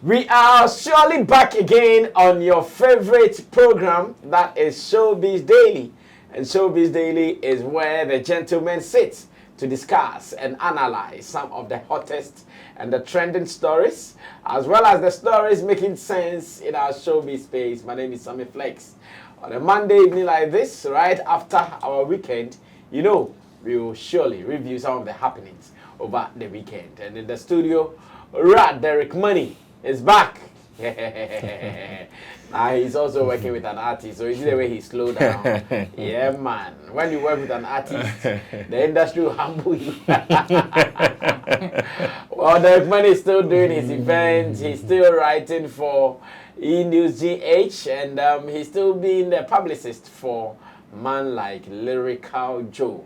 We are surely back again on your favorite program, that is Showbiz Daily. And Showbiz Daily is where the gentlemen sit to discuss and analyze some of the hottest and the trending stories, as well as the stories making sense in our showbiz space. My name is Sammy Flex. On a Monday evening like this, right after our weekend, you know, we will surely review some of the happenings over the weekend. And in the studio, Derek Money is back. He's also working with an artist, so you see the way he slowed down. Yeah, man. When you work with an artist, the industry will humble you. Well, Derek Money is still doing his events. He's still writing for E-News GH, and he's still being the publicist for man like Lyrical Joe.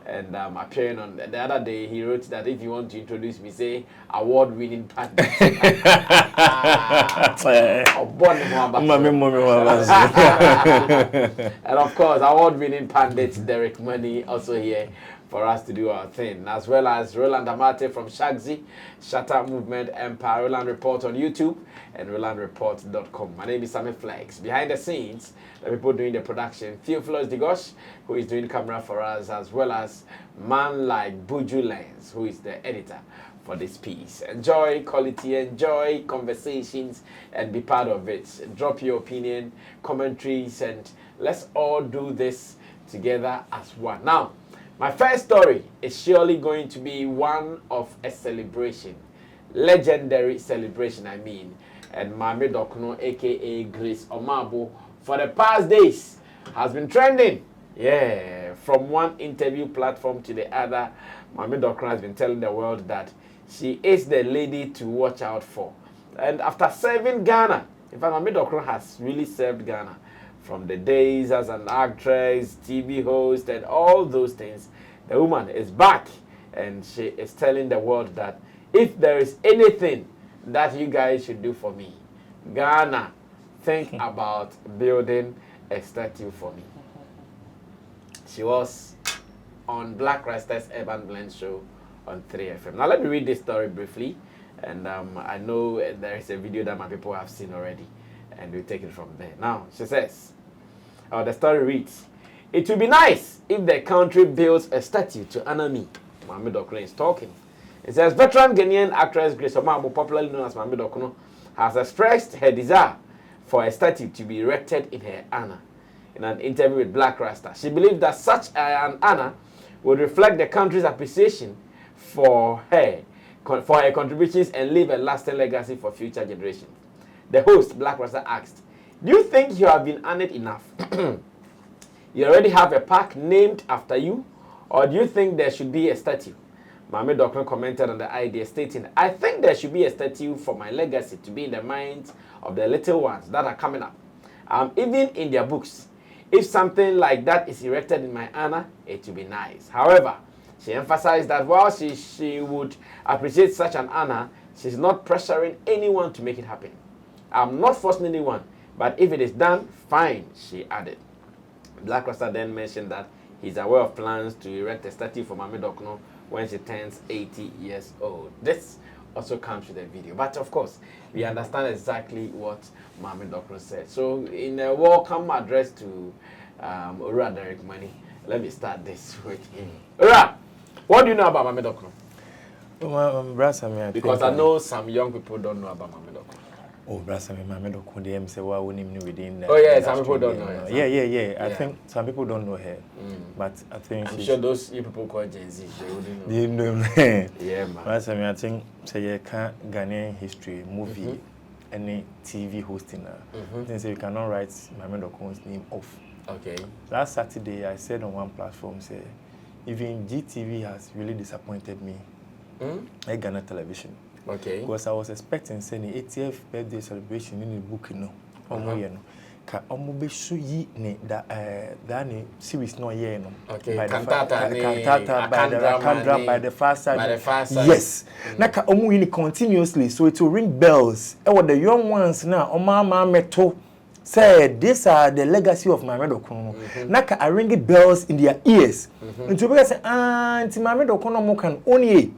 And appearing on the other day, he wrote that if you want to introduce me, say award-winning pundit. And of course, award-winning pundit Derek Money also here for us to do our thing, as well as Roland Amate from Shagzy, Shatta Movement Empire, Roland Report on YouTube, and RolandReport.com. My name is Sammy Flex. Behind the scenes, the people doing the production, Theophilus Digosh, who is doing camera for us, as well as man like Buju Lens, who is the editor for this piece. Enjoy quality, enjoy conversations, and be part of it. Drop your opinion, commentaries, and let's all do this together as one. Now, my first story is surely going to be one of a celebration, legendary celebration, I mean. And Maame Dokono, aka Grace Omabo, for the past days has been trending. Yeah, from one interview platform to the other, Maame Dokono has been telling the world that she is the lady to watch out for. And after serving Ghana, in fact, Maame Dokono has really served Ghana. From the days as an actress, TV host, and all those things, the woman is back, and she is telling the world that if there is anything that you guys should do for me, Ghana, think about building a statue for me. She was on Black Rasta's Urban Blend show on 3FM. Now let me read this story briefly, and I know there is a video that my people have seen already, and we'll take it from there. Now, she says, the story reads, "It would be nice if the country builds a statue to honor me." Maame Dokono is talking. It says, veteran Ghanaian actress Grace Omabo, popularly known as Maame Dokono, has expressed her desire for a statue to be erected in her honor. In an interview with Black Rasta, she believed that such an honor would reflect the country's appreciation for her contributions and leave a lasting legacy for future generations. The host, Black Rasta, asked, "Do you think you have been honored enough? You already have a park named after you, or do you think there should be a statue?" Maame Dokono commented on the idea, stating, "I think there should be a statue for my legacy to be in the minds of the little ones that are coming up. Even in their books. If something like that is erected in my honor, it would be nice." However, she emphasized that while she would appreciate such an honor, she's not pressuring anyone to make it happen. "I'm not forcing anyone, but if it is done, fine," she added. Black Rasta then mentioned that he's aware of plans to erect a statue for Maame Dokono when she turns 80 years old. This also comes with a video. But of course, we understand exactly what Maame Dokono said. So in a welcome address to Ura Derek Money, let me start this with him. Ura, what do you know about Maame Dokono? Well, because I know some young people don't know about Maame Dokono. Oh, Maame Dokono, they say, well, we need within. Oh, yeah, some people don't know her. Yeah. I think some people don't know her. But I think I'm sure those people call Gen Z, they wouldn't know. You know, yeah, man. I think, say, you can't Ghanaian history, movie, any TV hosting. I think you cannot write Maame Dokono's name off. Okay. Last Saturday, I said on one platform, say, even GTV has really disappointed me at Ghana television. Okay. Because I was expecting saying the 80th birthday celebration in the book, you know. Ka omobe suyi ne da ne series no ye no. Okay. Cantata by the far side. Yes. Na ka omo yin continuously, so it will ring bells. E what the young ones now oma meto say these are the legacy of Maame Dokono. Na ka ring bells in their ears. Nti be say anti Maame Dokono mo kan only.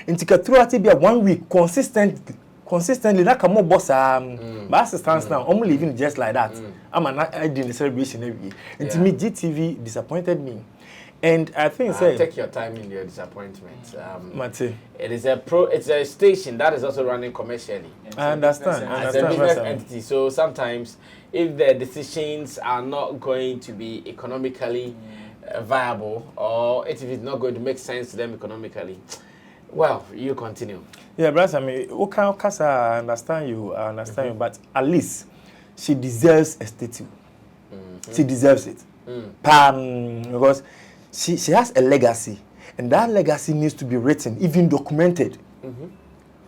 Inti ka throughout be 1 week consistent consistently that come boss but stands now I'm living just like that. I'm I did the celebration every year. And to me GTV disappointed me. And I think take your time in your disappointment. It's a station that is also running commercially. I understand. As a business entity, so sometimes if the decisions are not going to be economically viable, or if it's not going to make sense to them economically, well, you continue. Yeah, brother, I mean, I understand you, but at least she deserves a statue. She deserves it. Because she has a legacy, and that legacy needs to be written, even documented,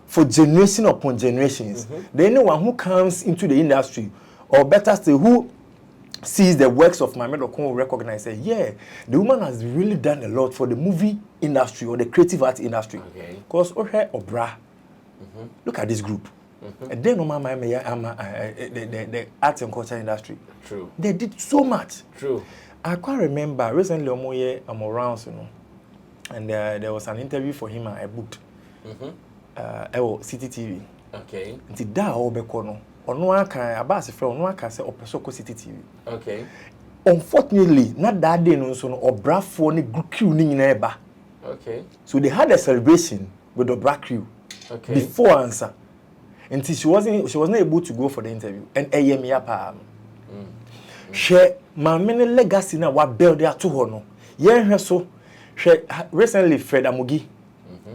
for generation upon generations. Anyone who comes into the industry, or better still, who sees the works of Maame Dokono will recognize, say, yeah, the woman has really done a lot for the movie industry or the creative art industry. Because Obra, look at this group. And then the arts and culture industry. True. They did so much. True. I can't remember recently I'm around, and there was an interview for him I booked. City TV. Okay. Until that all Bekono. Ono can abase friend ono can say opeso City TV. Okay. Unfortunately, not that day no so no Obra for ni crew ni nyina eba. Okay. So they had a celebration with the Obra crew. Okay. Before answer. Until she was not able to go for the interview. And me up. She Maame legacy na wa build there to her no. Yen so recently Fred Amugi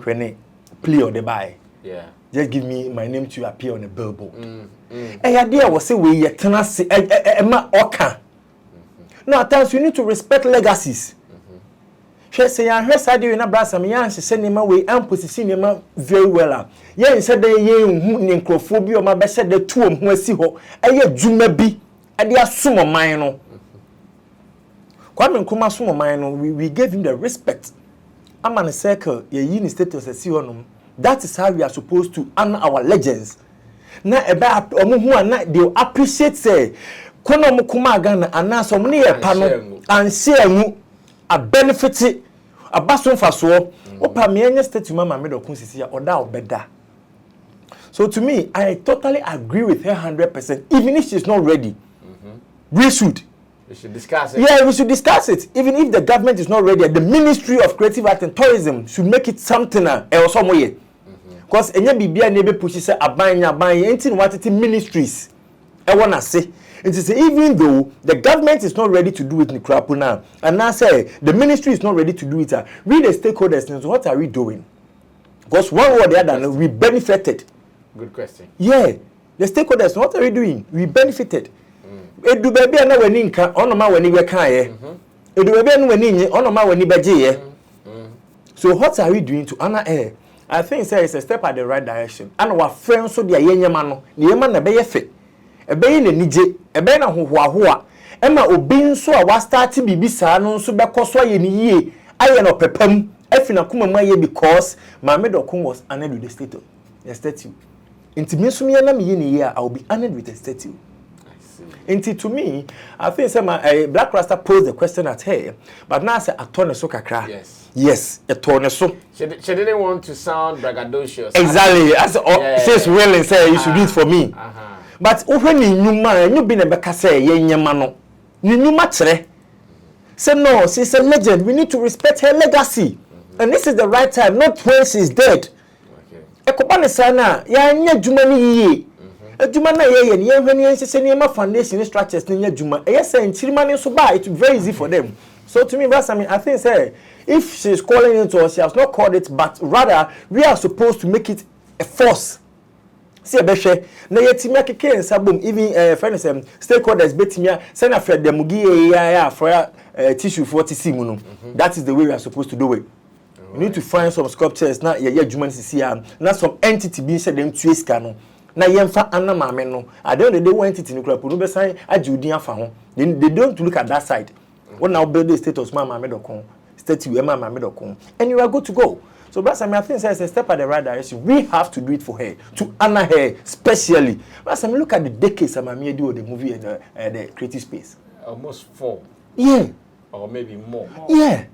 when he play on the buy. Yeah. Just give me my name to appear on a billboard. Idea was say we tenacity ma oka. No, at times you need to respect legacies. She say ya hwesa dey na brasa me yan hye ne ma we amposition ne ma very well. Yen say dey yen hu ne nkrofo bi o ma be hye dey tuom ho asi ho. Eye dwuma bi ade asomo man no. Kwame Nkrumah somo man no we gave him the respect. I'm on a circle ye yi ni status asi ho no. That is how we are supposed to honor our legends. Na eba omuhu na they appreciate say kono mo kuma Ghana anaso mo ne ye pa no anhye amu a benefit abaso mfaso opa me enye statue Maame Dokono sisi ya oda obeda. So to me I totally agree with her 100%, even if she's not ready. We should discuss it. Yeah, we should discuss it. Even if the government is not ready, the Ministry of Creative Art and Tourism should make it something else somewhere. Because enya bibia na ebe push say abanya enti watete ministries e wanna say it is even though the government is not ready to do it in Krapu now, and now say the ministry is not ready to do it, we the stakeholders, so what are we doing? Because one way or the other we benefited. Good question. Yeah, the stakeholders, what are we doing? We benefited. Edu baby na wani nka ono ma wani we kan ye. Edu baby na wani nye ono ma wani beje ye. So what are we doing to honor her? I think it's a step at the right direction. And our friends so dia yenyama no, yema na be ye fe. Ebe na nije, ebe na hohoahoa. Ema obi nso a wa start bibi saa no nso bekoso ye ni yie. Aye no pepam, afi na kuma ma ye because Maame Dokono was honored with the statue. The statue. Inti me so me na me ye ni yie, I will be honored with the statue. Inti to me, I think say my Black Rasta posed the question at her, but now say atone so kakra. Yes, atone so. She didn't want to sound braggadocious. Exactly. As she's willing say you should do it for me. But when you man, you been a beka say ye nyama no. Ni nyuma kire. Say no, she's a legend. We need to respect her legacy. And this is the right time, not when she's dead. Okay. Ekopane sana ya nya djuma ni yiye. Adwuma na ye ni hwani enhye ne ma foundation structures ni adwuma say nchirima ne so ba, it's very easy for them. So to me, I think say if she's calling it or she has not called it, but rather we are supposed to make it a force. See ebehwe na yetimi akeke nsabom even friends stakeholders betimia send a Fred Demugi ya for tissue 40 mu no. That is the way we are supposed to do it. We need to find some sculptures na ye adwuma sisi am na some entity being said them tue ska no. Na yemfa anna Maame no at the end of the day one entity no krapo no be sign ajiudin afa ho. They don't look at that side. When now build the status Maame Dokono statue Maame Dokono and you are good to go. So I think it's a step at the right direction. We have to do it for her, to honor her specially. But look at the decades Maame do the movie and the creative space. Almost 4. Yeah. Or maybe more. Yeah.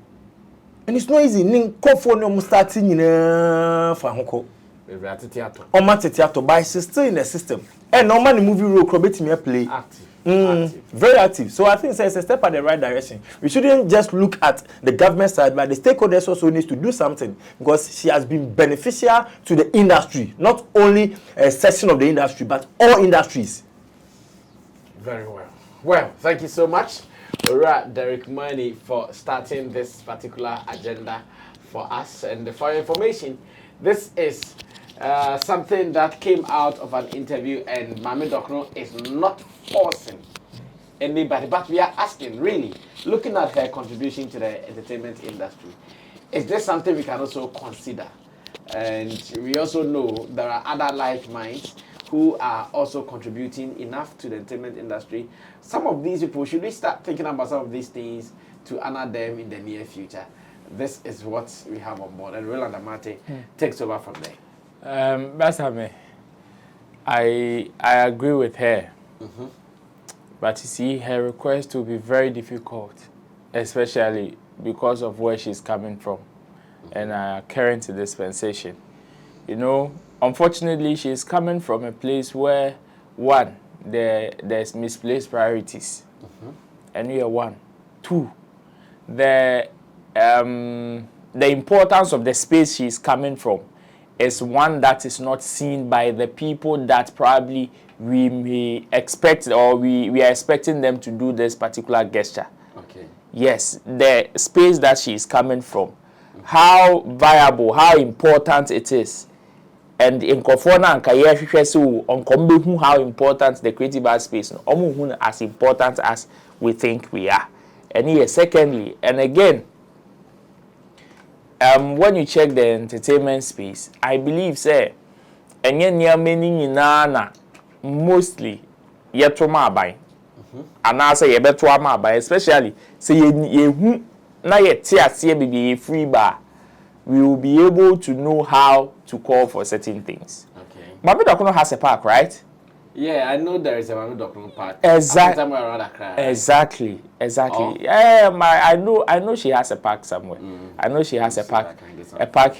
And it's not easy. Ning ko for no starting in fa hoko. Oma tetiato, but she's still in the system. And no man movie role crobet me play. Active. Very active. So I think it's a step at the right direction. We shouldn't just look at the government side, but the stakeholders also needs to do something because she has been beneficial to the industry, not only a section of the industry, but all industries. Very well. Well, thank you so much, Derek Money, for starting this particular agenda for us. And for your information, this is something that came out of an interview, and Maame Dokono is not forcing anybody, but we are asking, really, looking at her contribution to the entertainment industry, is this something we can also consider? And we also know there are other like minds who are also contributing enough to the entertainment industry. Some of these people, should we start thinking about some of these things to honor them in the near future? This is what we have on board, and Roland Amate takes over from there. Basame, I agree with her, but you see, her request will be very difficult, especially because of where she's coming from and our current dispensation. You know, unfortunately, she's coming from a place where, one, there's misplaced priorities, and we are one. Two, the importance of the space she's coming from is one that is not seen by the people that probably we may expect, or we are expecting them to do this particular gesture. Okay. Yes, the space that she is coming from, how viable, how important it is. And in Kofona and Kayeshi, on how important the creative art space is, as important as we think we are. And here, secondly, and again, when you check the entertainment space, I believe, say, and near many na mostly yet to my buy. And I say, better my buy, especially say, ye na yet tear be free bar. We will be able to know how to call for certain things. Okay. Maame Dokono has a park, right? Yeah, I know there is a Maame Dokono park. Exactly. Oh. Yeah, I know she has a park somewhere. I know she has a park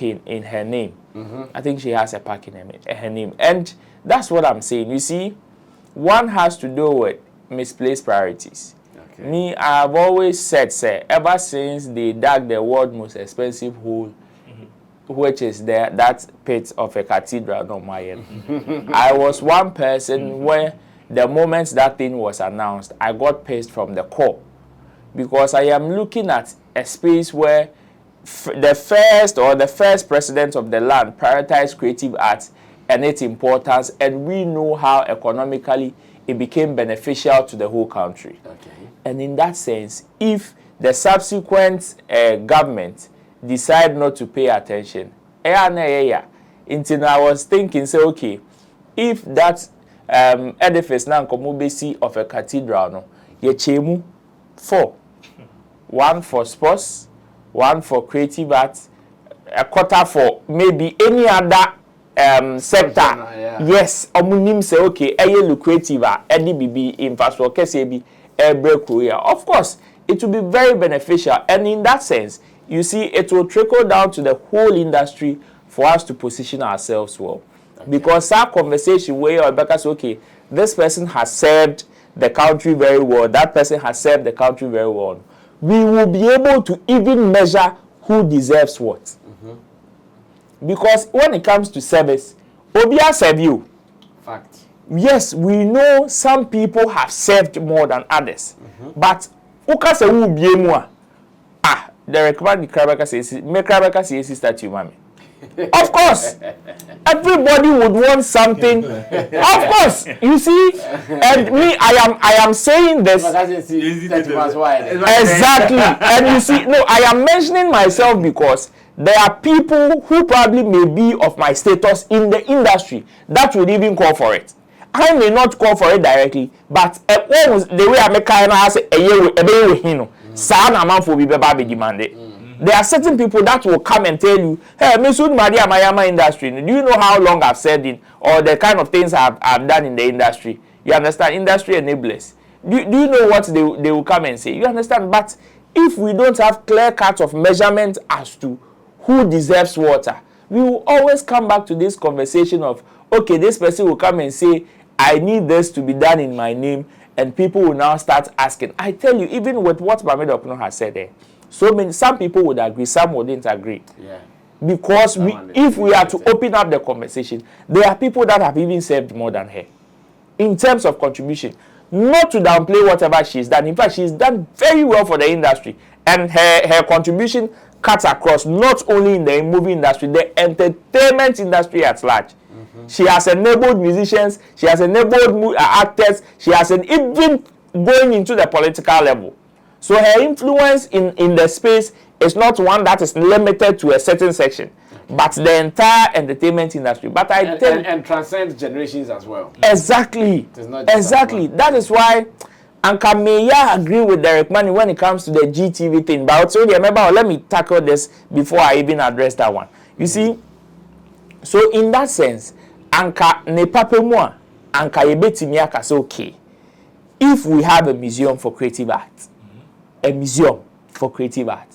in her name. I think she has a park in her name. And that's what I'm saying. You see, one has to do with misplaced priorities. Okay. Me, I've always said, sir, ever since they dug the world's most expensive hole, which is that pit of a cathedral on my end. I was one person where the moment that thing was announced, I got pissed from the core. Because I am looking at a space where the first president of the land prioritized creative arts and its importance, and we know how economically it became beneficial to the whole country. Okay. And in that sense, if the subsequent government decide not to pay attention, until I was thinking, say, okay, if that edifice now komubesi of a cathedral, no, ye chemu 4, 1 for sports, 1 for creative arts, a quarter for maybe any other sector. Yeah. Yes, omunim say okay, lucrative, bibi infrastructure say be break career. Of course, it will be very beneficial, and in that sense, you see, it will trickle down to the whole industry for us to position ourselves well. Okay. Because our conversation where Rebecca says, okay, this person has served the country very well, that person has served the country very well, we will be able to even measure who deserves what. Because when it comes to service, Obia serve you. Fact. Yes, we know some people have served more than others. But Uka se will be more. The recommend Krabaka says, make Krabaka say statue, mommy. Of course, everybody would want something. Of course, you see, and me, I am saying this exactly. And you see, no, I am mentioning myself because there are people who probably may be of my status in the industry that would even call for it. I may not call for it directly, but the way I make I say there are certain people that will come and tell you, hey, Mesud Maria Mayama industry, do you know how long I've served in, or the kind of things I've done in the industry? You understand? Industry enablers. Do you know what they will come and say? You understand? But if we don't have clear cut of measurement as to who deserves water, we will always come back to this conversation of, okay, this person will come and say, I need this to be done in my name, and people will now start asking. I tell you, even with what Maame Dokono has said there, some people would agree, some wouldn't agree. Yeah. Because if we are to open up the conversation, there are people that have even served more than her in terms of contribution. Not to downplay whatever she's done. In fact, she's done very well for the industry, and her contribution cuts across not only in the movie industry, the entertainment industry at large. She has enabled musicians, she has enabled actors, she has even going into the political level. So her influence in the space is not one that is limited to a certain section, but the entire entertainment industry. But and transcends generations as well. Exactly. Exactly. That is why Anka Meya agree with Derek Money when it comes to the GTV thing. But also remember, let me tackle this before I even address that one. You see, so in that sense, Anka ne pape moi, Anka yebetimi aka say okay. If we have a museum for creative art, a museum for creative art,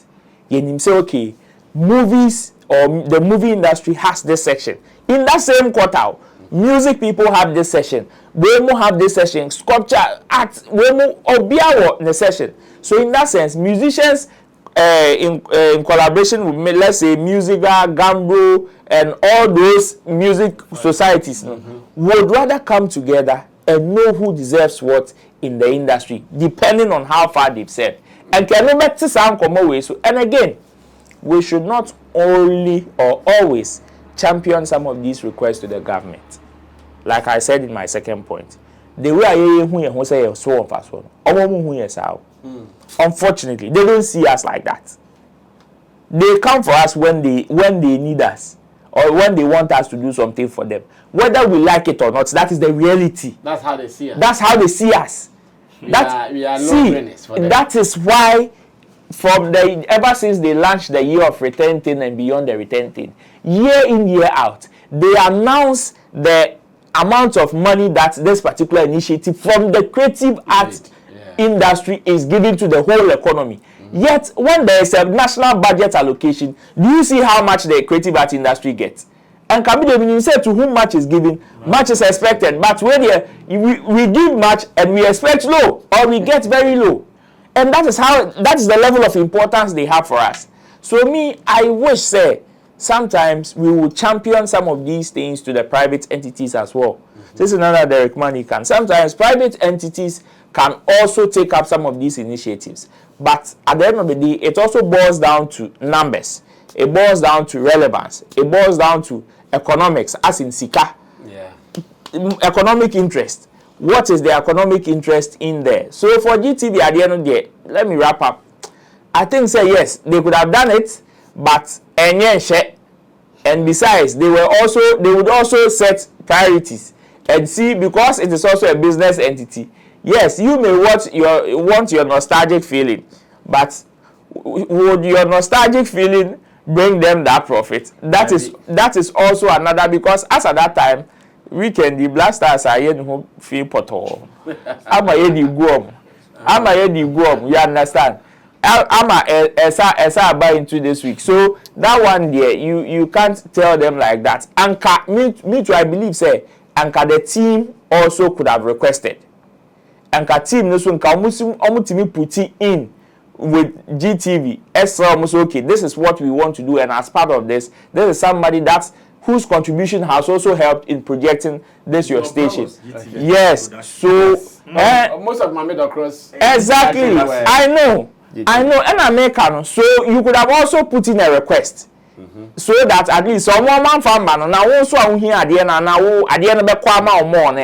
yenim say okay, movies or the movie industry has this section. In that same quarter, music people have this section. We have this section. Sculpture, art, we obiawo the session. So in that sense, musicians in collaboration with, let's say, Musica, Gambo, and all those music societies would rather come together and know who deserves what in the industry, depending on how far they've served. And can we make this sound come away? So, and again, we should not only or always champion some of these requests to the government. Like I said in my second point, the way I say so unfortunately, they don't see us like that. They come for us when they need us or when they want us to do something for them. Whether we like it or not, that is the reality. That's how they see us. That's how they see us. We are low-brainers for them. That is why ever since they launched the year of return thing and beyond the return thing, year in, year out, they announce the amount of money that this particular initiative from the creative art industry is giving to the whole economy. Yet, when there is a national budget allocation, do you see how much the creative art industry gets? And can be said to whom much is given, much is expected. But when we give much and we expect low, or we get very low. And that is the level of importance they have for us. So I wish, say, sometimes we will champion some of these things to the private entities as well. This is another Derek Money can. Sometimes private entities can also take up some of these initiatives. But at the end of the day, it also boils down to numbers. It boils down to relevance. It boils down to economics, as in Sika. Yeah. Economic interest. What is the economic interest in there? So for GTV at the end of the day, let me wrap up. I think yes, they could have done it, but and besides, they would also set priorities and see, because it is also a business entity. Yes, you may want your nostalgic feeling, but would your nostalgic feeling bring them that profit? That is also another, because as at that time, weekend the blasters are here who feel potol. You understand? I'm buy into this week. So that one there, you can't tell them like that. Anka, me too, I believe, say, Anka the team also could have requested. Anka team no so nka put it in with GTV. Almost okay, this is what we want to do, and as part of this is somebody whose contribution has also helped in projecting your station. Yes. So most of Maame Dokono's exactly. I know, and American. So you could have also put in a request, so that at least someone man now also here at the end and now at the end of more.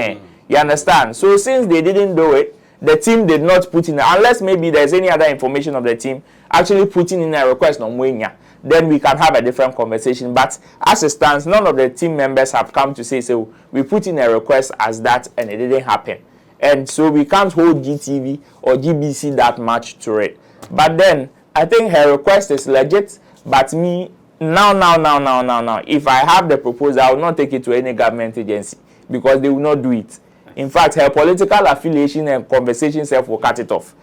You understand? So since they didn't do it, the team did not put in, unless maybe there's any other information of the team actually putting in a request on Mwenya, then we can have a different conversation. But as it stands, none of the team members have come to say, so we put in a request as that and it didn't happen. And so we can't hold GTV or GBC that much to it. But then, I think her request is legit, but me, now, if I have the proposal, I will not take it to any government agency, because they will not do it. In fact, her political affiliation and conversation self will cut it off.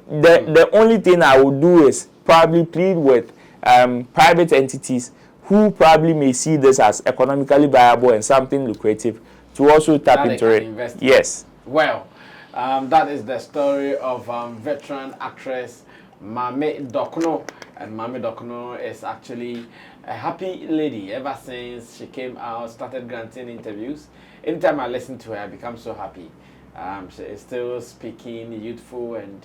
The only thing I will do is probably plead with private entities who probably may see this as economically viable and something lucrative to also tap into it. Yes. Well, that is the story of veteran actress Maame Dokono. And Maame Dokono is actually a happy lady ever since she came out, started granting interviews. Anytime I listen to her, I become so happy. She is still speaking youthful, and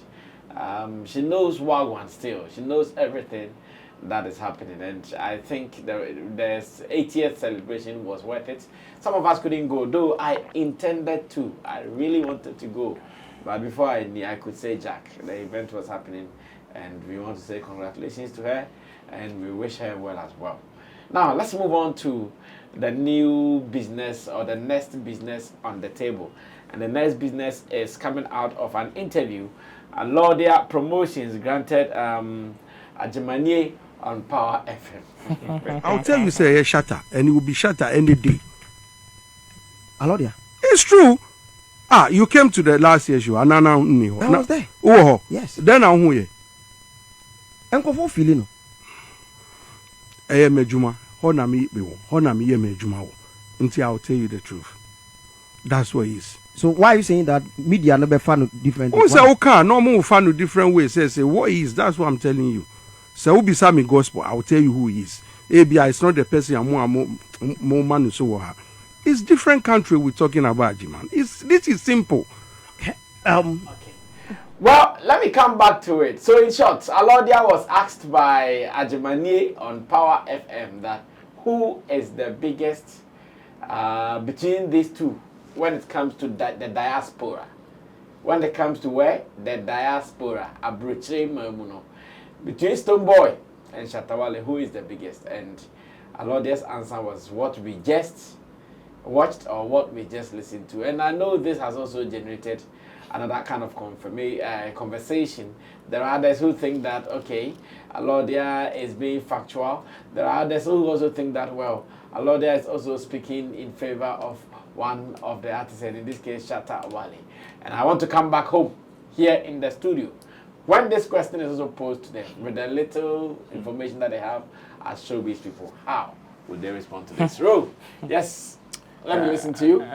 she knows Wagwan still. She knows everything that is happening, and I think there's 80th celebration was worth it. Some of us couldn't go, though I intended to. I really wanted to go, but before I knew, I could say Jack. The event was happening, and we want to say congratulations to her, and we wish her well as well. Now let's move on to the new business, or the next business on the table, and the next business is coming out of an interview. Laudia Promotions granted Ajimanie on Power FM. I'll tell you, say Shatta, and it will be Shatta any day. Alodia. It's true. You came to the last year's show, and I was there. Oh, yes. Then I'm here. Uncle for feeling. Mejuma, Honami Mejuma. Until I'll tell you the truth. That's what it is. So why are you saying that media never found different? Oh, say okay, no more found different ways. Say what is? That's what I'm telling you. So who be Sammy gospel? I'll tell you who he is. ABI is not the person more man so. It's different country we're talking about, man. This is simple. Okay. Well, let me come back to it. So in short, Alodia was asked by Ajimanie on Power FM that who is the biggest between these two when it comes to the diaspora. When it comes to where? The diaspora. Abroche Mamuno. Between Stonebwoy and Shatta Wale, who is the biggest? And Alodia's answer was what we just watched or what we just listened to. And I know this has also generated another kind of conversation. There are others who think that, okay, Alodia is being factual. There are others who also think that, well, Alodia is also speaking in favor of one of the artists, and in this case, Shatta Wale. And I want to come back home here in the studio. When this question is also posed to them, with the little information that they have as showbiz people, how would they respond to this? Ro, yes, let me listen to you.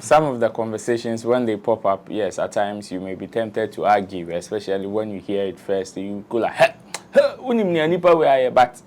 Some of the conversations, when they pop up, yes, at times you may be tempted to argue, especially when you hear it first. You go like, but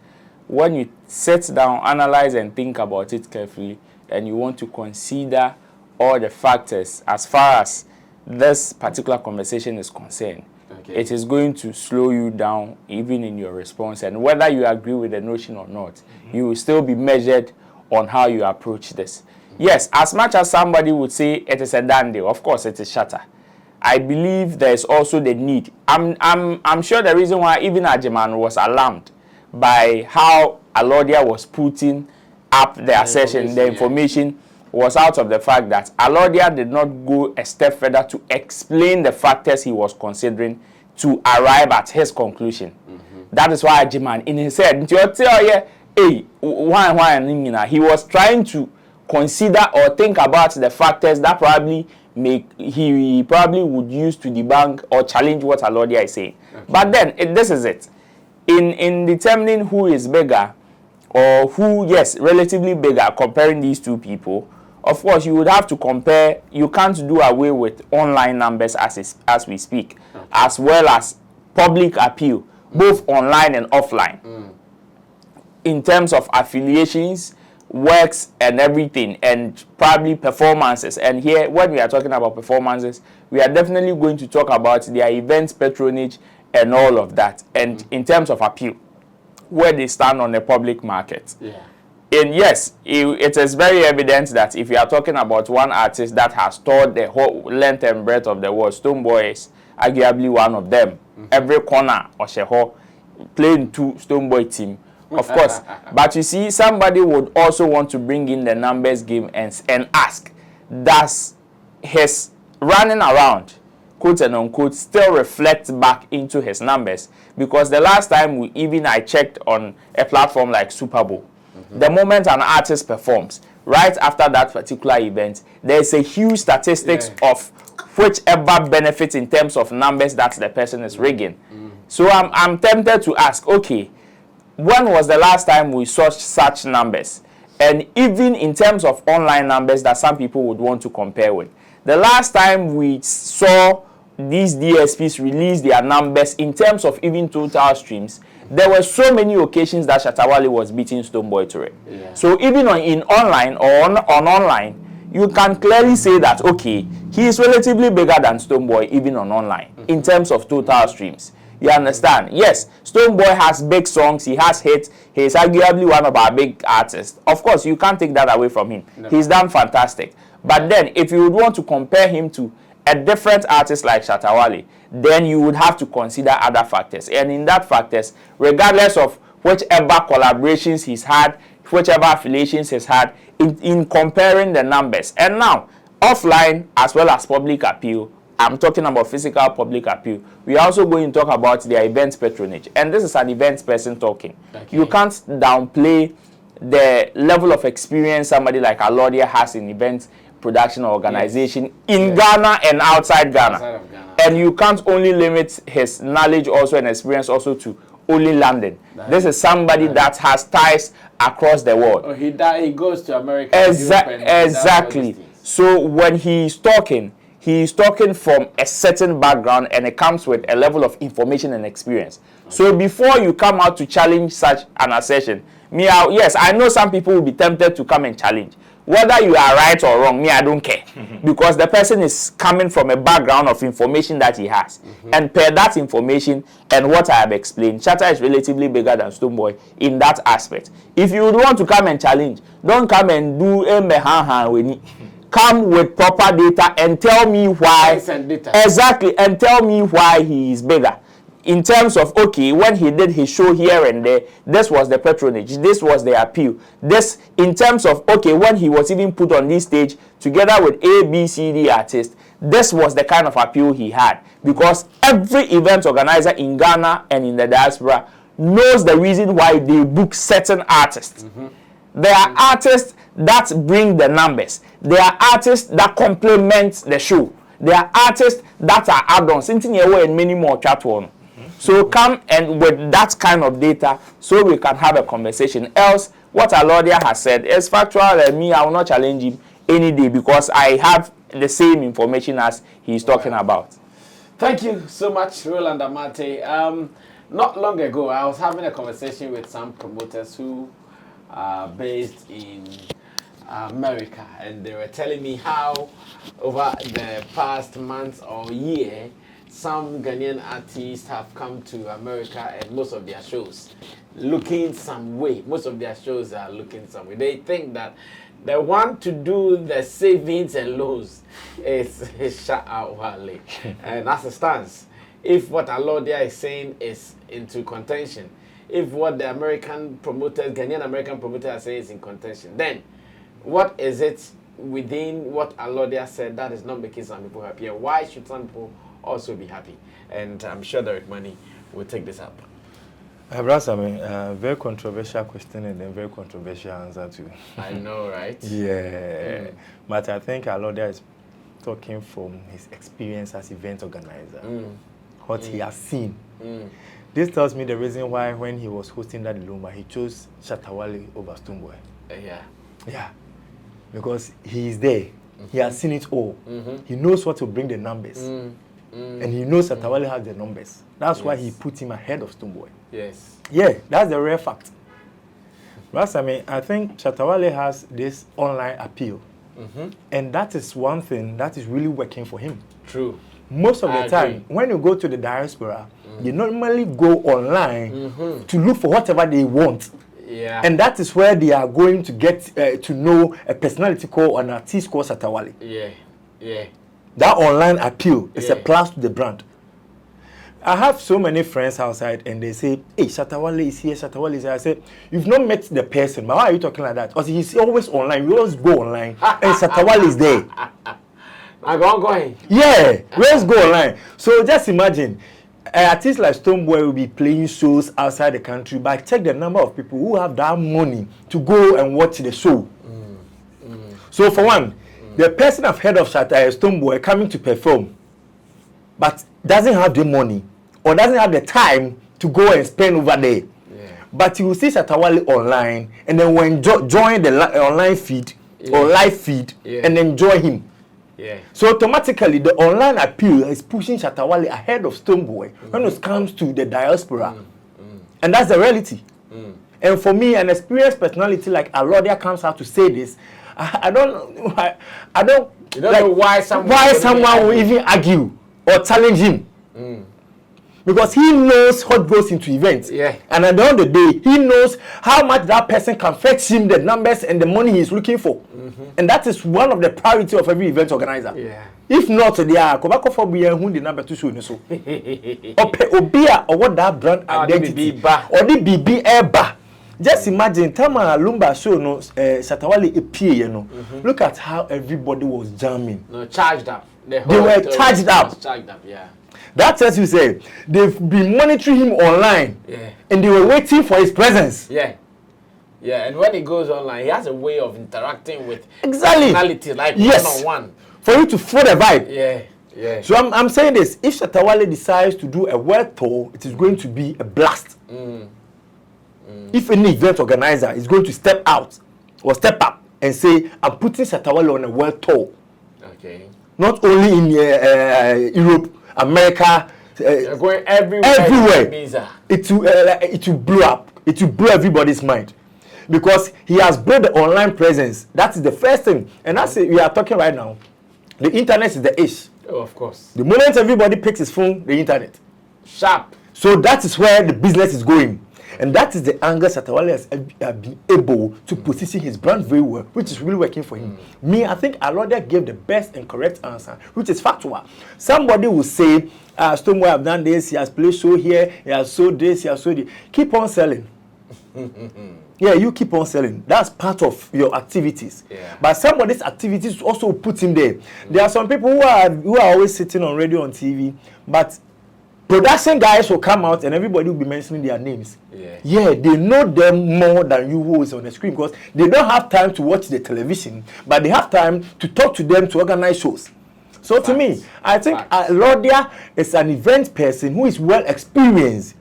when you sit down, analyze and think about it carefully, and you want to consider all the factors as far as this particular conversation is concerned, okay, it is going to slow you down even in your response. And whether you agree with the notion or not, you will still be measured on how you approach this. Yes, as much as somebody would say it is a done deal, of course it is Shatta. I believe there is also the need. I'm sure the reason why even Ajiman was alarmed by how Alodia was putting up the assertion, the information, was out of the fact that Alodia did not go a step further to explain the factors he was considering to arrive at his conclusion. That is why Ajiman, in his head, he was trying to consider or think about the factors that he probably would use to debunk or challenge what Alodia is saying. Okay. But then, this is it. In determining who is bigger, or who, yes, relatively bigger, comparing these two people, of course, you would have to compare. You can't do away with online numbers as we speak, as well as public appeal, both online and offline. In terms of affiliations, works, and everything, and probably performances. And here, when we are talking about performances, we are definitely going to talk about their events, patronage, and all of that. And in terms of appeal, where they stand on the public market. Yeah. And yes, it is very evident that if you are talking about one artist that has toured the whole length and breadth of the world, Stonebwoy is arguably one of them. Every corner of Sheho playing to Stonebwoy team, of course. But you see, somebody would also want to bring in the numbers game and ask, does his running around, quote and unquote, still reflect back into his numbers? Because the last time I checked on a platform like Super Bowl, the moment an artist performs, right after that particular event, there's a huge statistics of whichever benefit in terms of numbers that the person is rigging. So I'm tempted to ask, okay, when was the last time we saw such numbers? And even in terms of online numbers that some people would want to compare with. The last time we saw these DSPs release their numbers in terms of even total streams, there were so many occasions that Shatta Wale was beating Stonebwoy to it. Yeah. So even in online or on online, you can clearly say that, okay, he is relatively bigger than Stonebwoy even on online in terms of total streams. You understand? Yes, Stonebwoy has big songs, he has hits, he is arguably one of our big artists. Of course, you can't take that away from him. No. He's done fantastic. But then, if you would want to compare him to a different artist like Shatta Wale, then you would have to consider other factors. And in that factors, regardless of whichever collaborations he's had, whichever affiliations he's had, in comparing the numbers. And now, offline as well as public appeal, I'm talking about physical public appeal. We are also going to talk about their event patronage. And this is an event person talking. Okay. You can't downplay the level of experience somebody like Alodia has in event production or organization in Ghana and outside Ghana. And you can't only limit his knowledge also and experience also to only London. This is somebody that has ties across the world. Oh, he goes to America. Exactly. So when he's talking from a certain background and it comes with a level of information and experience. Okay. So before you come out to challenge such an assertion, yes, I know some people will be tempted to come and challenge. Whether you are right or wrong, I don't care. Because the person is coming from a background of information that he has. And per that information and what I have explained, Shatta is relatively bigger than Stonebwoy in that aspect. If you would want to come and challenge, don't come and do come with proper data and tell me why. Exactly, and tell me why he is bigger. In terms of, okay, when he did his show here and there, this was the patronage, this was the appeal. This, in terms of, okay, when he was even put on this stage together with A, B, C, D artists, this was the kind of appeal he had. Because every event organizer in Ghana and in the diaspora knows the reason why they book certain artists. There are artists that bring the numbers. There are artists that complement the show. There are artists that are add-ons. And many more chat on. So come and with that kind of data so we can have a conversation. Else, what Alodia has said is factual, and me, I will not challenge him any day because I have the same information as he's talking about. Thank you so much, Roland Amate. Not long ago, I was having a conversation with some promoters who are based in America, and they were telling me how over the past month or year, some Ghanaian artists have come to America and most of their shows looking some way. Most of their shows are looking some way. They think that the one to do the savings and loans is Shatta Wale. And as it stands, if what Alodia is saying is into contention, if what the American promoters, Ghanaian American promoters are saying is in contention, then what is it within what Alodia said that is not making some people happy? And why should some people also be happy? And I'm sure Derek Money will take this up. Very controversial question and then very controversial answer too. I know, right? Yeah. But I think Alodia is talking from his experience as event organizer. What he has seen. This tells me the reason why when he was hosting that Lumba, he chose Shatta Wale over Stonebwoy. Yeah. Because he is there. He has seen it all. He knows what to bring the numbers. And he knows Shatta Wale has the numbers. That's why he put him ahead of Stonebwoy. Yes. Yeah, that's the rare fact. But I think Shatta Wale has this online appeal. And that is one thing that is really working for him. True. Most of the time, when you go to the diaspora, you normally go online to look for whatever they want. Yeah. And that is where they are going to get to know a personality called an artist called Shatta Wale. Yeah. That online appeal is a plus to the brand. I have so many friends outside and they say, hey, Shatta Wale is here, Shatta Wale is here. I say, you've not met the person, but why are you talking like that? Because he's always online. We always go online and Shatta Wale is there. I'm going. Yeah, we always go online. So just imagine, artists like Stonebwoy will be playing shows outside the country, but check the number of people who have that money to go and watch the show. So for one, the person I've heard of Shatta is Stonebwoy coming to perform, but doesn't have the money or doesn't have the time to go and spend over there. but you will see Shatta Wale online, and then when join the online feed or live feed, and enjoy him. Yeah. So automatically, the online appeal is pushing Shatta Wale ahead of Stonebwoy when it comes to the diaspora, and that's the reality. And for me, an experienced personality like Alodia comes out to say this. I don't. You don't know why someone will even argue or challenge him. Because he knows what goes into events. Yeah. And at the end of the day, he knows how much that person can fetch him the numbers and the money he's looking for. And that is one of the priority of every event organizer. Yeah. If not, they are who the number to show so. Obia or what that brand identity or the BB Eba. Just imagine Tama Lumba show no Shatta Wale APA, you know. Look at how everybody was jamming. No, charged up. They were charged up. Charged up, yeah. That's as you say. They've been monitoring him online. Yeah. And they were waiting for his presence. Yeah. Yeah, and when he goes online, he has a way of interacting with exactly personality, like one-on-one. For you to feel the vibe. Yeah, yeah. So I'm saying this. If Shatta Wale decides to do a world tour, it is going to be a blast. If any event organizer is going to step out or step up and say, I'm putting Shatta Wale on a world tour. Okay. Not only in Europe, America, going everywhere. It will blow up. It will blow everybody's mind. Because he has built the online presence. That is the first thing. And that's it we are talking right now. The internet is the ish. Oh, of course. The moment everybody picks his phone, the internet. Sharp. So that is where the business is going. And that is the angle Shatta Wale has been able to position his brand very well, which is really working for him. Me, I think Alodia gave the best and correct answer, which is factual. Somebody will say, Stonebwoy have done this, he has played show here, he has sold this, he has sold it. Keep on selling. Yeah, you keep on selling. That's part of your activities. Yeah. But somebody's activities also put him there. There are some people who are always sitting on radio and TV, but production guys will come out and everybody will be mentioning their names. Yeah, they know them more than you who is on the screen because they don't have time to watch the television, but they have time to talk to them to organize shows. So to me, I think Alodia is an event person who is well experienced.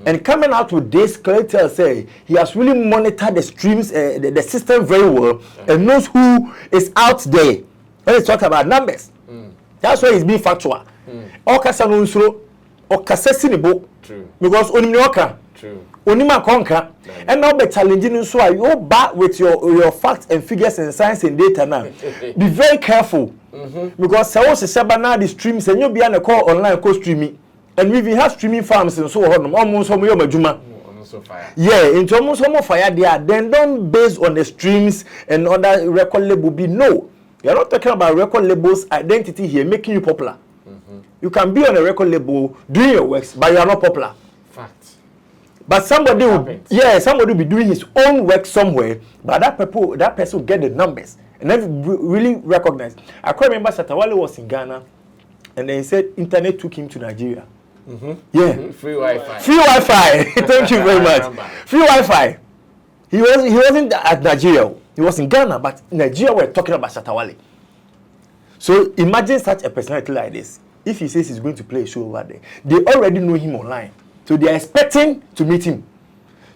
And coming out with this, Claytel say he has really monitored the streams, the system very well, and knows who is out there. When he's talking about numbers, that's why he's being factual. Okasa no nsuro, okasa sinibo. True. Because onimioka. True. Onima konka. And now be challenging so you back with your facts and figures and science and data now. Be very careful. Because so se now the streams and you be on a call online co streaming. And we have streaming farms and so on. Almost some your majuma. Yeah, into almost some fire there. Then don't base on the streams and other record label be no. You're not talking about record labels identity here making you popular. You can be on a record label doing your works, but you are not popular. Fact. But somebody will be doing his own work somewhere, but that person will get the numbers and then really recognize. I can remember Shatta Wale was in Ghana, and then he said internet took him to Nigeria. Yeah. Free Wi-Fi. Free Wi-Fi. Thank you very much. Free Wi-Fi. He wasn't at Nigeria. He was in Ghana, but Nigeria were talking about Shatta Wale. So imagine such a personality like this. If he says he's going to play a show over there, they already know him online. So they are expecting to meet him.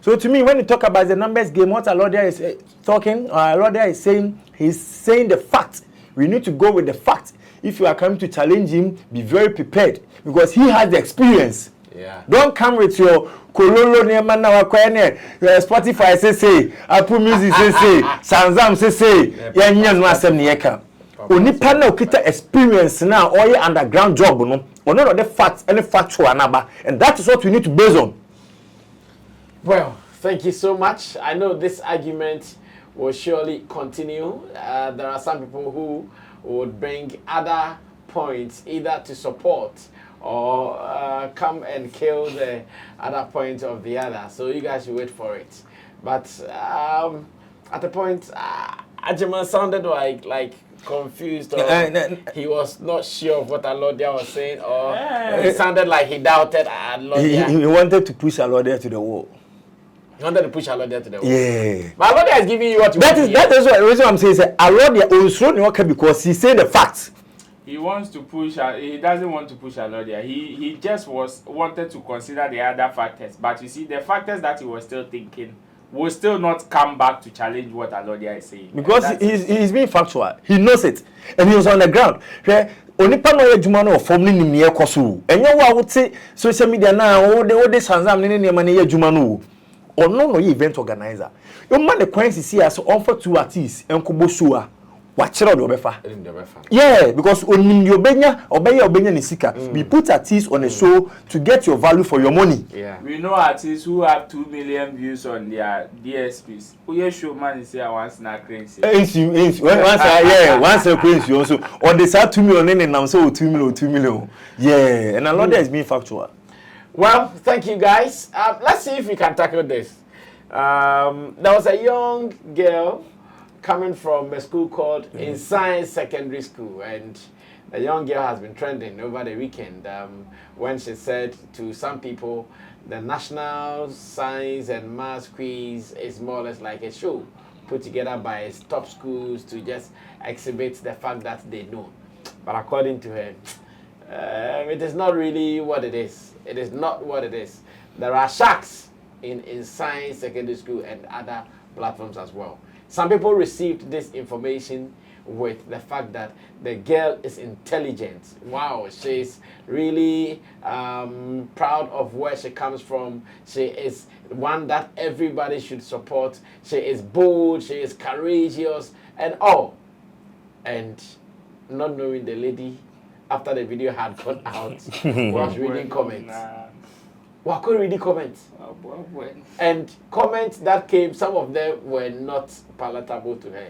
So to me, when you talk about the numbers game, what Alodia is talking, Alodia is saying, he's saying the fact. We need to go with the fact. If you are coming to challenge him, be very prepared because he has the experience. Yeah. Don't come with your Kololo Neman Spotify say, Apple Music say, Sanzam say, Yanyan Masem Nieka. Only panel kita experience now or your underground job, no, or none of the facts, any factual number, and that is what we need to base on. Well, thank you so much. I know this argument will surely continue. There are some people who would bring other points either to support or come and kill the other point of the other. So you guys should wait for it. But at the point, Ajiman sounded like confused or he was not sure of what Alodia was saying, or it sounded like he doubted Alodia. He wanted to push Alodia to the wall. He wanted to push Alodia to the wall. Yeah. But Alodia is giving you what you want. That is what I'm saying. Alodia also know because he said the facts. He wants to push. He doesn't want to push Alodia. He just wanted to consider the other factors. But you see, the factors that he was still thinking will still not come back to challenge what Alodia is saying. Because he's being factual. He knows it, and he was on the ground. Onipa no adwuma no form ni nimye koso. Enye wo a wote social media na wo de sanzam ne ne ma ne adwuma no. Ono no event organizer. Yo man the coins see as offer two artists enkobo show a wa kire do befa. Yeah, because onim yo benya obenya ne sika. We put artists on a show to get your value for your money. Yeah. We know artists who have 2 million views on their DSPs. Who show man say I want snack crazy. Once a crazy also or they say 2 million and now so 2 million. Yeah, and a lot is being factual. Well, thank you guys. Let's see if we can tackle this. There was a young girl coming from a school called In Science Secondary School, and the young girl has been trending over the weekend when she said to some people the National Science and Maths Quiz is more or less like a show put together by its top schools to just exhibit the fact that they know. But according to her, it is not really what it is. It is not what it is. There are sharks in Science Secondary School and other platforms as well. Some people received this information with the fact that the girl is intelligent. Wow, she's really proud of where she comes from. She is one that everybody should support. She is bold, she is courageous, and all. And not knowing the lady, after the video had gone out, was reading comments. Well, I couldn't read the comments. And comments that came, some of them were not palatable to her.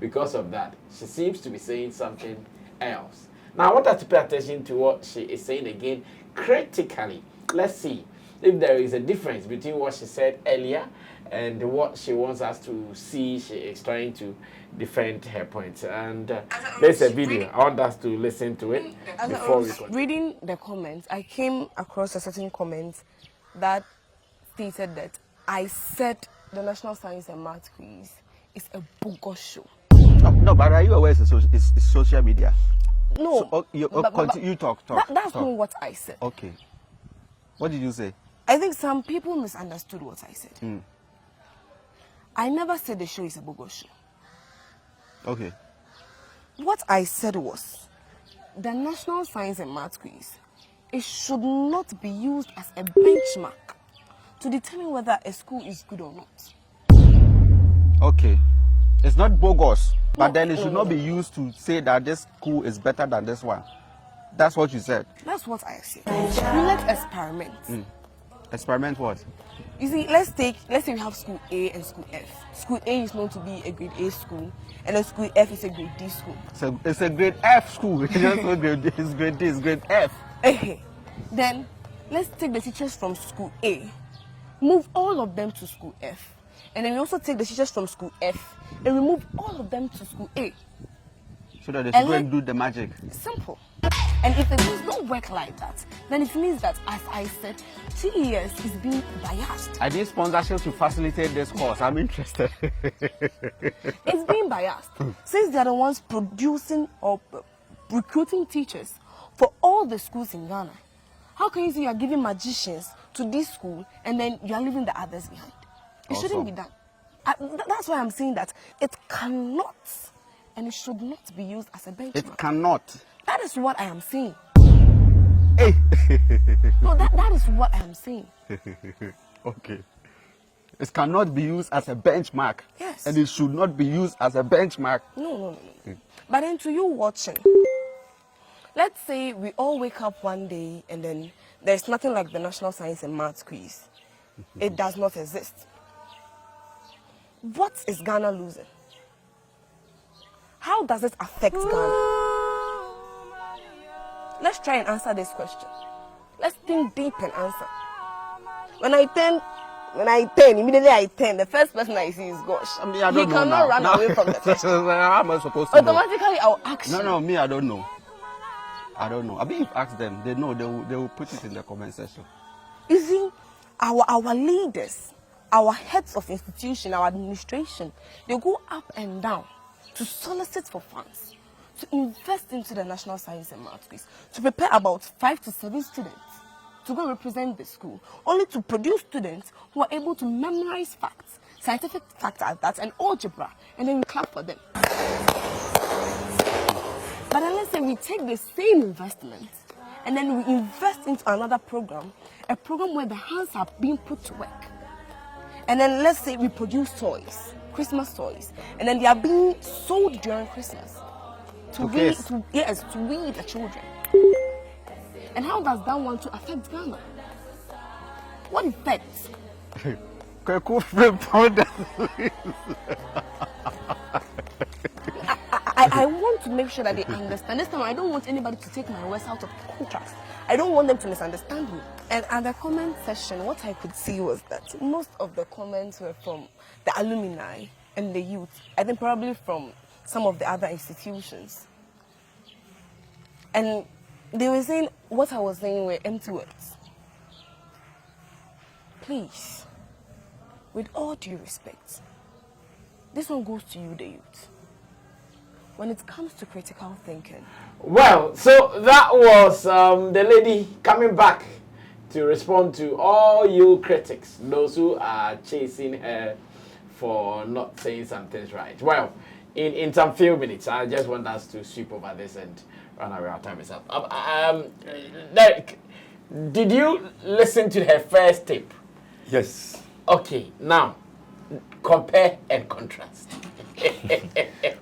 Because of that, she seems to be saying something else. Now, I want us to pay attention to what she is saying again critically. Let's see if there is a difference between what she said earlier and what she wants us to see. She is trying to defend her points. And there's a video. I want us to listen to it before we continue. Reading the comments, I came across a certain comment that stated that I said the National Science and Maths Quiz is a bogus show. No, but are you aware it's social media? No. So, you talk. That's not what I said. Okay. What did you say? I think some people misunderstood what I said. I never said the show is a bogus show. Okay. What I said was the National Science and Maths Quiz, it should not be used as a benchmark to determine whether a school is good or not. Okay. It's not bogus, but then it should not be used to say that this school is better than this one. That's what you said. That's what I said. Let's experiment. Experiment what? You see, let's say we have school A and school F. School A is known to be a grade A school, and then school F is a grade D school. So it's a grade F school. It's just not grade D, it's grade D, it's grade F. Then let's take the teachers from school A, move all of them to school F, and then we also take the teachers from school F and remove all of them to school A. So that they should go and do the magic. Simple. And if it does not work like that, then it means that, as I said, TES is being biased. I need sponsorship to facilitate this course. I'm interested. It's being biased. Since they are the ones producing or recruiting teachers for all the schools in Ghana, how can you say you are giving magicians to this school and then you are leaving the others behind? It shouldn't be done. That's why I'm saying that it cannot and it should not be used as a benchmark. It cannot. That is what I am saying. Hey. No, that is what I am saying. Okay. It cannot be used as a benchmark. Yes. And it should not be used as a benchmark. No. But then to you watching, let's say we all wake up one day and then there's nothing like the National Science and Maths Quiz. It does not exist. What is Ghana losing? How does it affect Ghana? Let's try and answer this question. Let's think deep and answer. When I turn, immediately I turn, the first person I see is Gosh. I mean, I don't he know cannot now. run away from the first. How am I supposed to Automatically, I'll ask you. No, me, I don't know. I mean, if you ask them, they know, they will put it in the comment section. You see, our leaders, our heads of institution, our administration, they go up and down to solicit for funds, to invest into the National Science and Maths quiz, to prepare about 5 to 7 students to go represent the school, only to produce students who are able to memorize facts, scientific facts at that, and algebra, and then we clap for them. But then let's say we take the same investment and then we invest into another program, a program where the hands are being put to work. And then let's say we produce toys, Christmas toys, and then they are being sold during Christmas to we the children. And how does that want to affect Ghana? What effects? I want to make sure that they understand. This time, I don't want anybody to take my words out of context. I don't want them to misunderstand me. And at the comment section, what I could see was that most of the comments were from the alumni and the youth. I think probably from some of the other institutions. And they were saying what I was saying were empty words. Please, with all due respect, this one goes to you, the youth. When it comes to critical thinking. Well, so that was the lady coming back to respond to all you critics, those who are chasing her for not saying some things right. Well, in some few minutes, I just want us to sweep over this and run away. Our time is up. Derek, did you listen to her first tape? Yes. Okay, now compare and contrast.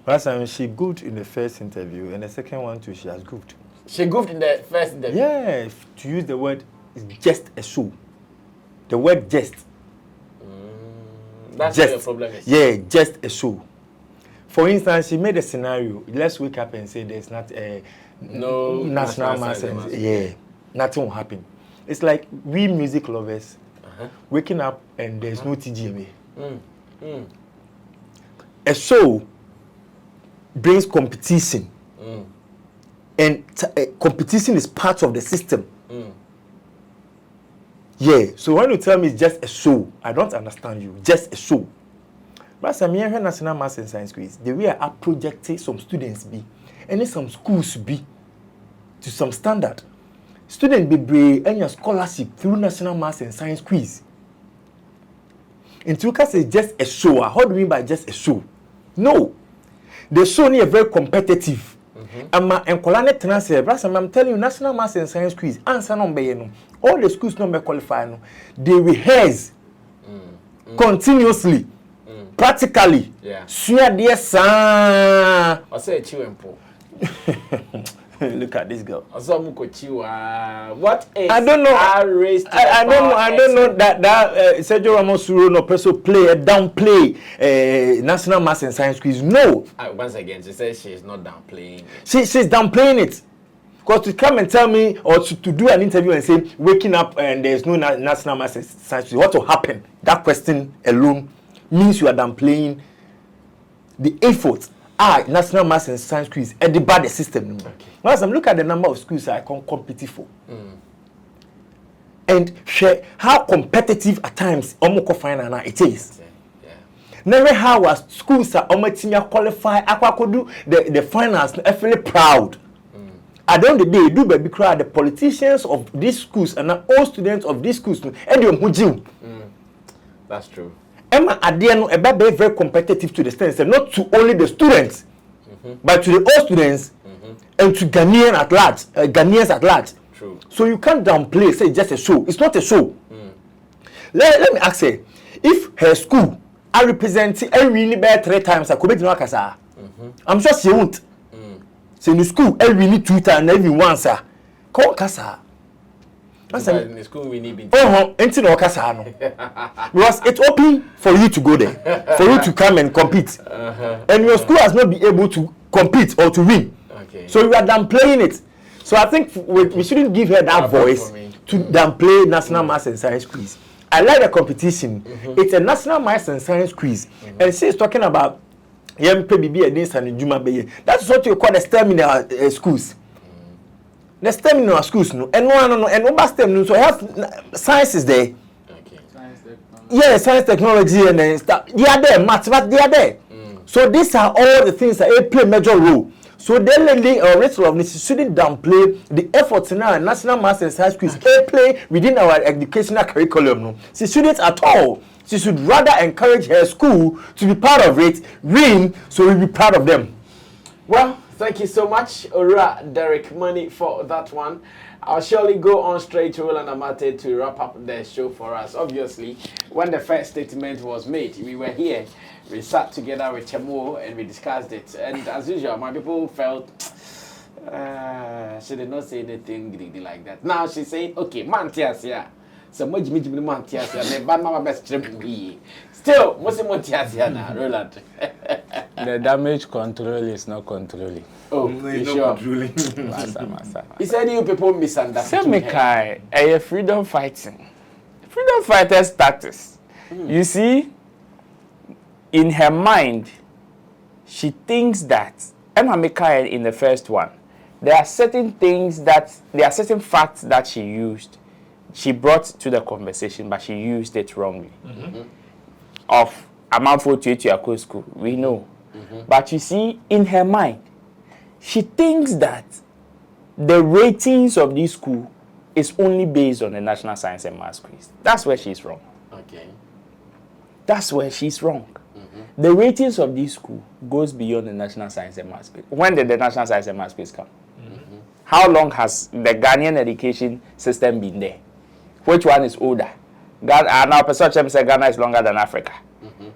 Last time she goofed in the first interview, and the second one too, she has goofed. She goofed in the first interview? Yeah, to use the word, it's just a show. The word just. That's just, what your problem is? Yeah, just a show. For instance, she made a scenario. Let's wake up and say there's not a no national mass. Yeah, nothing will happen. It's like we music lovers waking up and there's no TGMA. A show brings competition, and competition is part of the system. Yeah, so when you tell me it's just a show, I don't understand you. Just a show. But some here national maths and science quiz, the way I projected some students be, and some schools be to some standard. Students be brave and your scholarship through national maths and science quiz. In Tukas is just a show. How do you mean by just a show? No. The show is very competitive. I'm telling you, national maths and science quiz, answer number all the schools not qualify. They rehearse continuously, practically. Yeah. I say chiwempo. Look at this girl. What is I don't know. I don't know that Sergio Ramos no person downplay national maths and science quiz. No. Once again, she says she is not downplaying. She's downplaying it. Because to come and tell me or to do an interview and say waking up and there's no national maths and science quiz, what will happen? That question alone means you are downplaying the effort. National maths and science quiz at the bad system. Okay. Once I'm looking at the number of schools I can compete for. And share how competitive at times it is. Yeah. Never how was schools are qualify the finals I feel proud. At the end of the day, do baby cry the politicians of these schools and all students of these schools and that's true. Emma Adiano is very competitive to the students, and not to only the students, but to the all students and to Ghanaians at large. True. So you can't downplay, say just a show. It's not a show. Let me ask her, if her school I represent every 3 times, I could be I'm sure she won't. So in the school, every 2 times, every once, come Kasa. In the school we need because it's open for you to go there, for you to come and compete, and your school has not been able to compete or to win. Okay. So you are downplaying it. So I think we shouldn't give her that voice to downplay national maths and science quiz. I like the competition. It's a national maths and science quiz, and she's talking about that's what you call the STEM schools. The STEM in our schools, no, and no, STEM, so I have sciences there. Okay. Science, technology, and stuff. They are there, maths, but they are there. So these are all the things that play a major role. So then lending a rest of this shouldn't downplay the efforts in our national masters high schools play within our educational curriculum. No, she shouldn't at all. She should rather encourage her school to be part of it, win, so we'll be proud of them. Well, thank you so much, Ora Derek Money, for that one. I'll surely go on straight to Roland Amate to wrap up the show for us. Obviously, when the first statement was made, we were here. We sat together with Chemo and we discussed it. And as usual, my people felt she did not say anything like that. Now she's saying, okay, Mantias, yeah. So much Mantias, and bad mama best trip. Still, what's Mantias now, Roland? The damage control is not controlling. Oh, you sure? He said you people misunderstood. Sammy Kai, a freedom fighting. Freedom fighter status. You see, in her mind, she thinks that Emma Mekai in the first one, there are certain facts that she brought to the conversation, but she used it wrongly. Of Amamfo to school, we know. But you see, in her mind, she thinks that the ratings of this school is only based on the National Science and Maths quiz. That's where she's wrong. Okay. That's where she's wrong. The ratings of this school goes beyond the National Science and Maths quiz. When did the National Science and Maths quiz come? How long has the Ghanaian education system been there? Which one is older? Now, perception say Ghana is longer than Africa.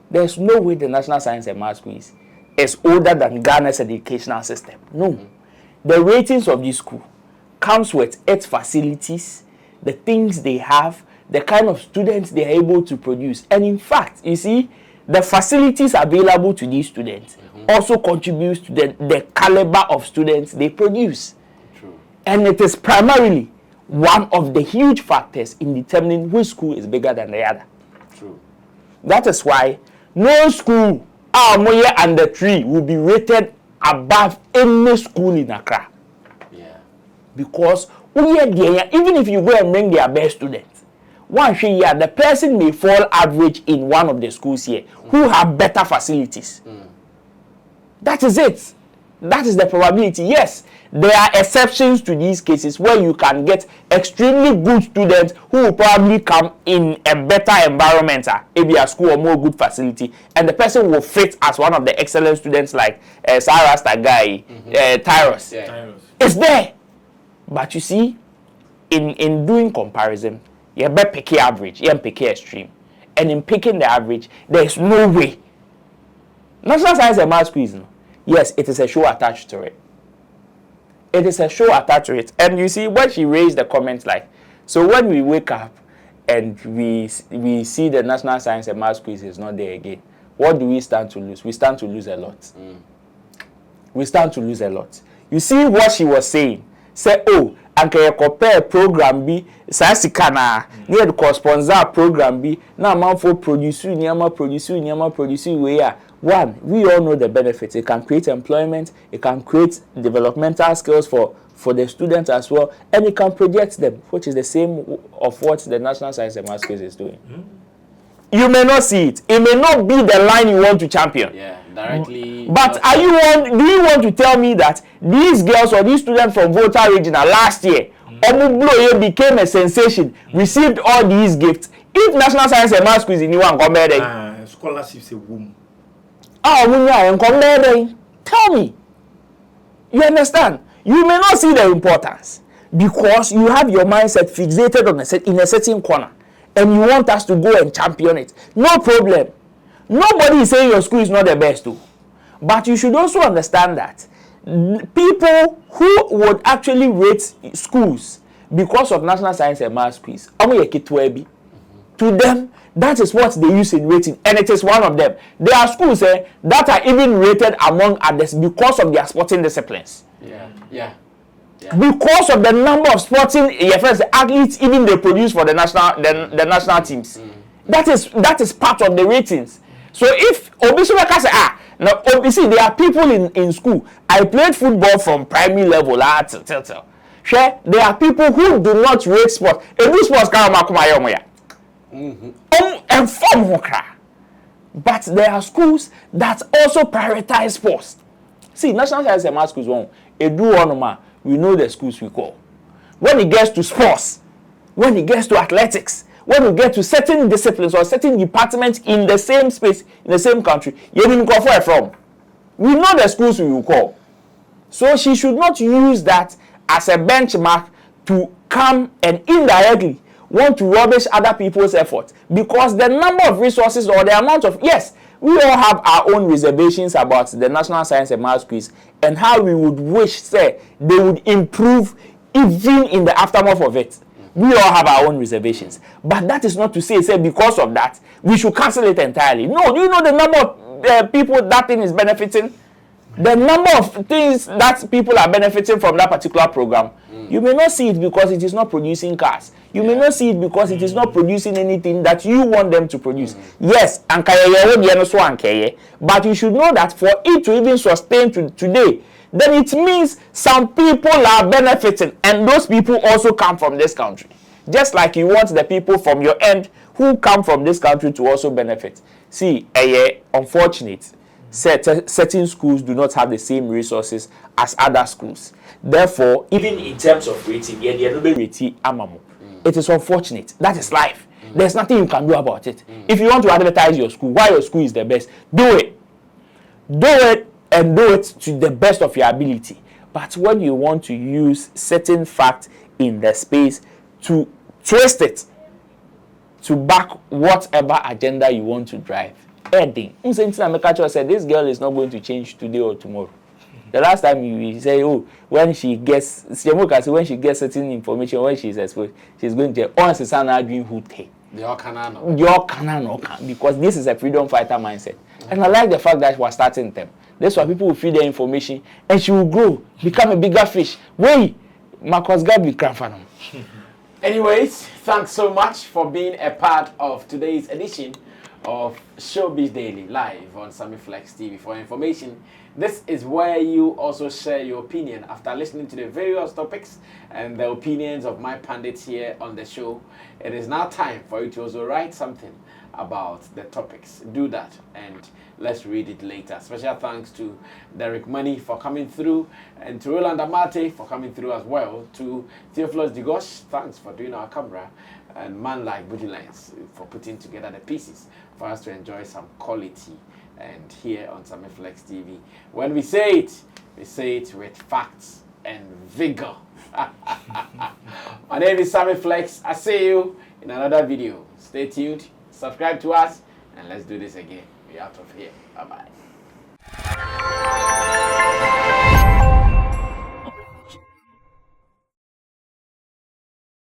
There's no way the National Science and Maths quiz is older than Ghana's educational system. No. The ratings of this school comes with its facilities, the things they have, the kind of students they are able to produce. And in fact, you see, the facilities available to these students also contributes to the caliber of students they produce. True. And it is primarily one of the huge factors in determining which school is bigger than the other. True. That is why no school under 3 will be rated above any school in Accra. Yeah. Because even if you go and bring their best students, the person may fall average in one of the schools here who have better facilities. That is it. That is the probability. Yes, there are exceptions to these cases where you can get extremely good students who will probably come in a better environment, maybe a school or more good facility, and the person will fit as one of the excellent students like Sarah Stagai, Tyros. Yeah. It's there. But you see, in doing comparison, you better pick average, you pick extreme. And in picking the average, there is no way. National Science and Maths quiz, yes, it is a show attached to it. It is a show attached to it. And you see, when she raised the comments like, so when we wake up and we see the National Science and Maths quiz is not there again, what do we stand to lose? We stand to lose a lot. We stand to lose a lot. You see what she was saying? Say, oh, and can you compare program B, Sasikana, near the sponsor program B, now man for producing, where one, we all know the benefits. It can create employment, it can create developmental skills for the students as well, and it can project them, which is the same of what the National Science and Maths quiz is doing. You may not see it. It may not be the line you want to champion. Yeah, directly. But do you want to tell me that these girls or these students from Volta Regional last year, Omubloye became a sensation, received all these gifts? If National Science and Maths quiz in you and come there, scholarships a boom. Tell me. You understand? You may not see the importance because you have your mindset fixated in a certain corner. And you want us to go and champion it. No problem. Nobody is saying your school is not the best too. But you should also understand that people who would actually rate schools because of National Science and Maths quiz, to them, that is what they use in rating. And it is one of them. There are schools that are even rated among others because of their sporting disciplines. Yeah. Because of the number of sporting athletes even they produce for the national teams. That is part of the ratings. So if Obisumaka say now obviously there are people in school. I played football from primary level there are people who do not rate sports. But there are schools that also prioritize sports. See, national science and math schools won't. We know the schools we call. When it gets to sports, when it gets to athletics, when we get to certain disciplines or certain departments in the same space, in the same country, you didn't call for it from. We know the schools we will call. So she should not use that as a benchmark to come and indirectly want to rubbish other people's effort, because the number of resources or the amount of, yes, we all have our own reservations about the National Science and Maths quiz and how we would wish, say, they would improve even in the aftermath of it. We all have our own reservations. But that is not to say because of that, we should cancel it entirely. No, do you know the number of people that thing is benefiting? The number of things that people are benefiting from that particular program. You may not see it because it is not producing cars. You may not see it because it is not producing anything that you want them to produce. Yes, but you should know that for it to even sustain today, then it means some people are benefiting, and those people also come from this country. Just like you want the people from your end who come from this country to also benefit. See, unfortunate, certain schools do not have the same resources as other schools. Therefore, even in terms of rating, it is unfortunate. That is life. There's nothing you can do about it. If you want to advertise your school, why your school is the best, do it. Do it, and do it to the best of your ability. But when you want to use certain facts in the space to twist it to back whatever agenda you want to drive, Edding. Said this girl is not going to change today or tomorrow. The last time you say, oh, when she gets certain information, when she's exposed, she's going to honestly sound arguing who take. Your canon, because this is a freedom fighter mindset. And I like the fact that she was starting them. That's why people will feed their information and she will grow, become a bigger fish. Wait, Marcus Gabi Cranfanum. Anyways, thanks so much for being a part of today's edition of Showbiz Daily live on Sammy Flex TV. For information, this is where you also share your opinion after listening to the various topics and the opinions of my pundits here on the show. It is now time for you to also write something about the topics. Do that and let's read it later. Special thanks to Derek Money for coming through, and to Roland Amate for coming through as well. To Theophilus Digosh, thanks for doing our camera, and man like Booty Lines for putting together the pieces for us to enjoy some quality. And here on Sammy Flex TV, when we say it with facts and vigor. My name is Sammy Flex. I see you in another video. Stay tuned, subscribe to us, and let's do this again. We're out of here. Bye-bye.